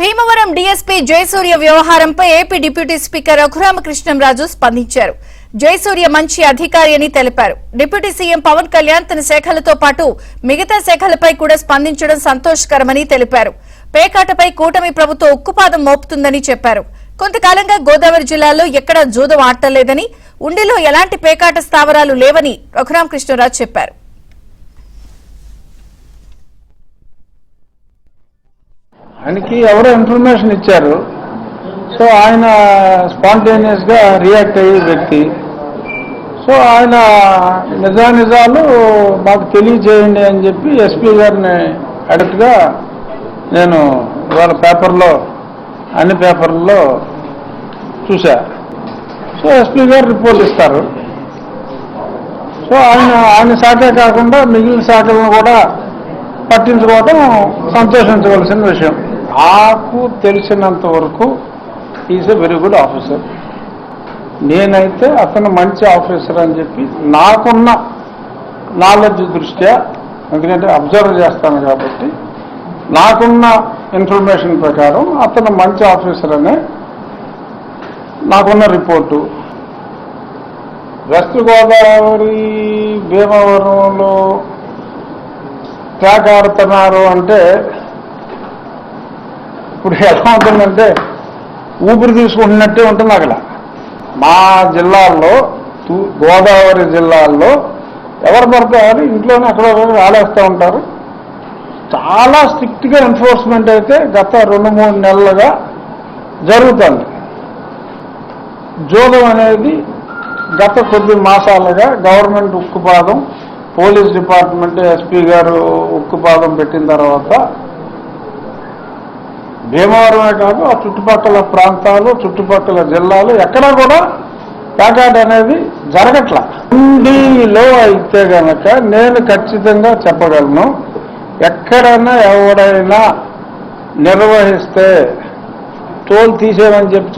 Bhimavaram DSP Jayasurya వ్యవహారంపై AP deputy speaker Raghurama Krishnam Raju స్పందించారు. జయసూర్య మంచి అధికారి అని తెలిపారు. డిప్యూటీ సీఎం పవన్ కళ్యాణ్ తన శాఖలతో పాటు మిగతా శాఖలపై కూడా స్పందించడం సంతోషకరమని తెలిపారు. పేకాటపై కూటమి ప్రభుత్వం ఉక్కుపాదం మోపుతుందని చెప్పారు. కొంతకాలంగా గోదావరి జిల్లాలో ఎక్కడా జూదం ఆడలేదని, ఉండిలో ఎలాంటి పేకాట స్థావరాలు లేవని రఘురామకృష్ణంరాజు చెప్పారు. ఆయనకి ఎవరో ఇన్ఫర్మేషన్ ఇచ్చారు. సో ఆయన స్పాంటేనియస్ గా రియాక్ట్ అయ్యే వ్యక్తి. సో ఆయన నిజాలు మాకు తెలియజేయండి అని చెప్పి ఎస్పీ గారిని అడిగిగా నేను ఇవాళ పేపర్లో అన్ని పేపర్లలో చూశా. సో ఎస్పీ గారు రిపోర్ట్ ఇస్తారు. సో ఆయన శాఖే కాకుండా మిగిలిన శాఖలను కూడా పట్టించుకోవడం సంతోషించవలసిన విషయం. నాకు తెలిసినంత వరకు is a very good officer. నేనైతే అతను మంచి ఆఫీసర్ అని చెప్పి నాకున్న నాలెడ్జ్ దృష్ట్యా, ఎందుకంటే అబ్జర్వ్ చేస్తాను కాబట్టి నాకున్న ఇన్ఫర్మేషన్ ప్రకారం అతను మంచి ఆఫీసర్ అనే నాకున్న రిపోర్టు. వెస్ట్ గోదావరి భీమవరంలో ట్రాక్ ఆడుతున్నారు అంటే ఇప్పుడు ఎలా ఉంటుందంటే ఊపిరి తీసుకుంటున్నట్టే ఉంటుంది. అక్కడ మా జిల్లాల్లో, గోదావరి జిల్లాల్లో ఎవరు పడతారు ఇంట్లోనే అక్కడ ఆడేస్తూ ఉంటారు. చాలా స్ట్రిక్ట్గా ఎన్ఫోర్స్మెంట్ అయితే గత 2-3 నెలలుగా జరుగుతుంది. జూదం అనేది గత కొద్ది మాసాలుగా గవర్నమెంట్ ఉక్కుపాదం, పోలీస్ డిపార్ట్మెంట్, ఎస్పీ గారు ఉక్కుపాదం పెట్టిన తర్వాత భీమవరమే కాదు ఆ చుట్టుపక్కల ప్రాంతాలు, చుట్టుపక్కల జిల్లాలు ఎక్కడా కూడా పేకాట అనేది జరగట్లా. ఉండిలో అయితే గనక నేను ఖచ్చితంగా చెప్పగలను, ఎక్కడైనా ఎవరైనా నిర్వహిస్తే టోల్ తీసేయమని చెప్పి